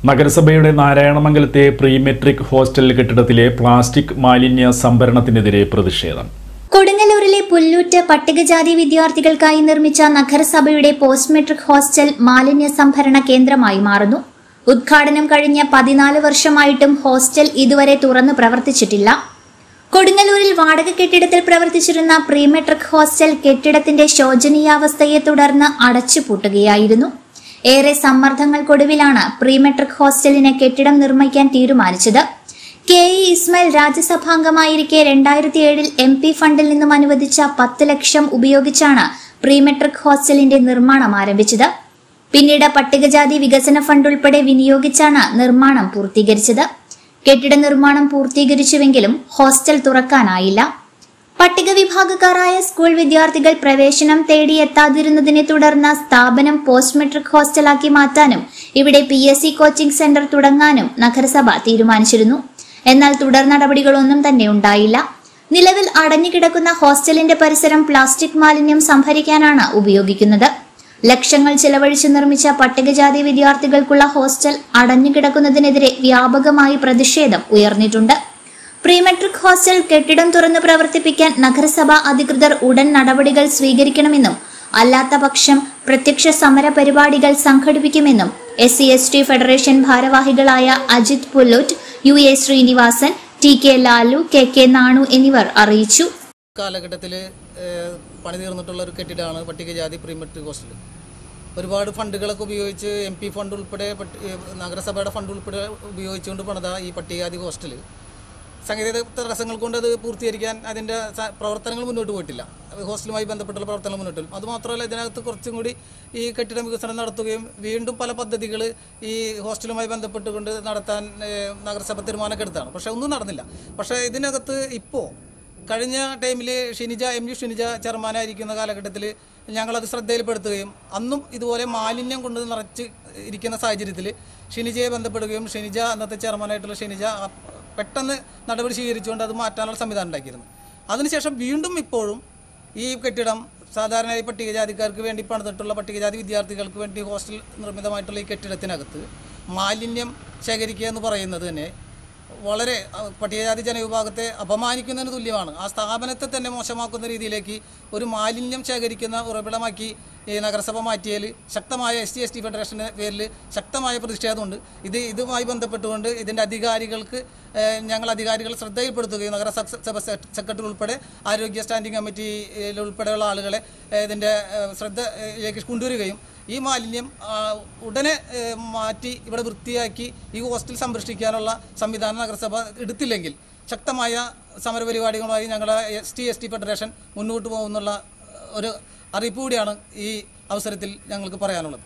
നഗരസഭയുടെ നാരായണമംഗലത്തെ pre metric hostel കെട്ടിടത്തിലെ plastic മാലിന്യ സംഭരണത്തിനെതിരെ പ്രതിഷേധം. കൊടുങ്ങല്ലൂരിലെ പുല്ലൂറ്റ് പട്ടികജാതി വിദ്യാർത്ഥികൾക്കായി നിർമ്മിച്ച നഗരസഭയുടെ പോസ്റ്റ് മെട്രിക് ഹോസ്റ്റൽ മാലിന്യ സംഭരണ കേന്ദ്രമായി മാറുന്നു. ഉദ്ഘാടനം കഴിഞ്ഞ 14 വർഷമായിട്ടും ഹോസ്റ്റൽ ഇതുവരെ തുറന്നു പ്രവർത്തിച്ചിട്ടില്ല. കൊടുങ്ങല്ലൂരിൽ വാടക കെട്ടിടത്തിൽ പ്രവർത്തിച്ചിരുന്ന പ്രീ മെട്രിക് ഹോസ്റ്റൽ കെട്ടിടത്തിന്റെ ശോചനീയാവസ്ഥയെ തുടർന്ന് അടച്ചുപൂട്ടുകയായിരുന്നു. ഏറെ സമ്മർദ്ദങ്ങൾക്കൊടുവിലാണ് പ്രീ മെട്രിക് ഹോസ്റ്റലിന് കെട്ടിടം നിർമ്മിക്കാൻ തീരുമാനിച്ചത്. കെ.ഇ. ഇസ്മായിൽ രാജ്യസഭാംഗമായിരിക്കെ 2007 MP ഫണ്ടിൽ നിന്നും അനുവദിച്ച 10 ലക്ഷം ഉപയോഗിച്ചാണ് പ്രീ മെട്രിക് ഹോസ്റ്റലിന്റെ നിർമ്മാണം ആരംഭിച്ചത്. പിന്നീട് പട്ടികജാതി വികസന ഫണ്ട് ഉൾപ്പെടെ വിനിയോഗിച്ചാണ് നിർമ്മാണം പൂർത്തീകരിച്ചത്. കെട്ടിട നിർമ്മാണം പൂർത്തീകരിച്ചുവെങ്കിലും ഹോസ്റ്റൽ തുറക്കാനായില്ല. പട്ടിക വിഭാഗക്കാരായ സ്കൂൾ വിദ്യാർത്ഥികൾ പ്രവേശനം തേടിയെത്താതിരുന്നതിനെ തുടർന്ന് സ്ഥാപനം പോസ്റ്റ് മെട്രിക് ഹോസ്റ്റലാക്കി മാറ്റാനും ഇവിടെ PSC കോച്ചിംഗ് സെന്റർ തുടങ്ങാനും നഗരസഭ തീരുമാനിച്ചിരുന്നു. എന്നാൽ തുടർ നടപടികളൊന്നും തന്നെ ഉണ്ടായില്ല. നിലവിൽ അടഞ്ഞുകിടക്കുന്ന ഹോസ്റ്റലിന്റെ പരിസരം പ്ലാസ്റ്റിക് മാലിന്യം സംഭരിക്കാനാണ് ഉപയോഗിക്കുന്നത്. ലക്ഷങ്ങൾ ചെലവഴിച്ച് നിർമ്മിച്ച പട്ടികജാതി വിദ്യാർത്ഥികൾക്കുള്ള ഹോസ്റ്റൽ അടഞ്ഞുകിടക്കുന്നതിനെതിരെ വ്യാപകമായി പ്രതിഷേധം ഉയർന്നിട്ടുണ്ട്. പ്രീ മെട്രിക് ഹോസ്റ്റൽ കെട്ടിടം തുറന്ന് പ്രവർത്തിപ്പിക്കാൻ നഗരസഭാ അധികൃതർ ഉടൻ നടപടികൾ സ്വീകരിക്കണമെന്നും അല്ലാത്ത പക്ഷം പ്രത്യക്ഷ സമര പരിപാടികൾ സംഘടിപ്പിക്കുമെന്നും SC/ST ഫെഡറേഷൻ ഭാരവാഹികളായ Ajith Pullut, UA Sreenivasan, TK Lalu, KK Nanu എന്നിവർ അറിയിച്ചു. കാലഘട്ടത്തിൽ പണി തീർന്നിട്ടുള്ള ഒരു കെട്ടിടമാണ് പട്ടികജാതി പ്രീ മെട്രിക് ഹോസ്റ്റൽ. ഒരുപാട് ഫണ്ടുകളൊക്കെ ഉപയോഗിച്ച് MP ഫണ്ട് ഉൾപ്പെടെ നഗരസഭയുടെ ഫണ്ട് ഉൾപ്പെടെ ഉപയോഗിച്ചുകൊണ്ട് പണിത ഈ പട്ടികജാതി ഹോസ്റ്റൽ സാങ്കേതിക തടസ്സങ്ങൾ കൊണ്ട് അത് പൂർത്തീകരിക്കാൻ അതിൻ്റെ പ്രവർത്തനങ്ങൾ മുന്നോട്ട് പോയിട്ടില്ല. ഹോസ്റ്റലുമായി ബന്ധപ്പെട്ടുള്ള പ്രവർത്തനങ്ങൾ മുന്നോട്ട്. അതുമാത്രമല്ല, ഇതിനകത്ത് കുറച്ചും കൂടി ഈ കെട്ടിട വികസനം നടത്തുകയും വീണ്ടും പല പദ്ധതികൾ ഈ ഹോസ്റ്റലുമായി ബന്ധപ്പെട്ടുകൊണ്ട് നടത്താൻ നഗരസഭ തീരുമാനമെടുത്താണ്. പക്ഷേ ഒന്നും നടന്നില്ല. പക്ഷേ ഇതിനകത്ത് ഇപ്പോൾ കഴിഞ്ഞ ടൈമിൽ MU ഷിനിജ ചെയർമാനായിരിക്കുന്ന കാലഘട്ടത്തിൽ ഞങ്ങളത് ശ്രദ്ധയിൽപ്പെടുത്തുകയും അന്നും ഇതുപോലെ മാലിന്യം കൊണ്ട് നിറച്ച് ഇരിക്കുന്ന സാഹചര്യത്തിൽ ഷിനിജയെ ബന്ധപ്പെടുകയും അന്നത്തെ ചെയർമാനായിട്ടുള്ള ഷിനിജ പെട്ടെന്ന് നടപടി സ്വീകരിച്ചുകൊണ്ട് അത് മാറ്റാനുള്ള സംവിധാനം ഉണ്ടാക്കിയിരുന്നു. അതിനുശേഷം വീണ്ടും ഇപ്പോഴും ഈ കെട്ടിടം സാധാരണയായി പട്ടികജാതിക്കാർക്ക് വേണ്ടി പണിതിട്ടുള്ള പട്ടികജാതി വിദ്യാർത്ഥികൾക്ക് വേണ്ടി ഹോസ്റ്റൽ നിർമ്മിതമായിട്ടുള്ള ഈ കെട്ടിടത്തിനകത്ത് മാലിന്യം ശേഖരിക്കുക എന്ന് പറയുന്നത് തന്നെ വളരെ പട്ടികജാതി ജനവിഭാഗത്തെ അപമാനിക്കുന്നതിന് തുല്യമാണ്. ആ സ്ഥാപനത്തെ തന്നെ മോശമാക്കുന്ന രീതിയിലേക്ക് ഒരു മാലിന്യം ശേഖരിക്കുന്ന ഉറവിടമാക്കി ഈ നഗരസഭ മാറ്റിയതിൽ ശക്തമായ SC/ST ഫെഡറേഷൻ്റെ പേരിൽ ശക്തമായ പ്രതിഷേധമുണ്ട്. ഇതുമായി ബന്ധപ്പെട്ടുകൊണ്ട് ഇതിൻ്റെ അധികാരികൾ ശ്രദ്ധയിൽപ്പെടുത്തുകയും നഗരസഭ സെക്രട്ടറി ഉൾപ്പെടെ ആരോഗ്യ സ്റ്റാൻഡിംഗ് കമ്മിറ്റിയിൽ ഉൾപ്പെടെയുള്ള ആളുകളെ ഇതിൻ്റെ ശ്രദ്ധയിലേക്ക് കൊണ്ടുവരികയും ഈ മാലിന്യം ഉടനെ മാറ്റി ഇവിടെ വൃത്തിയാക്കി ഈ ഹോസ്റ്റൽ സംരക്ഷിക്കാനുള്ള സംവിധാനം നഗരസഭ എടുത്തില്ലെങ്കിൽ ശക്തമായ സമരപരിപാടികളുമായി ഞങ്ങളുടെ SC/ST ഫെഡറേഷൻ മുന്നോട്ട് പോകുന്നുള്ള ഒരു അറിയിപ്പ് കൂടിയാണ് ഈ അവസരത്തിൽ ഞങ്ങൾക്ക് പറയാനുള്ളത്.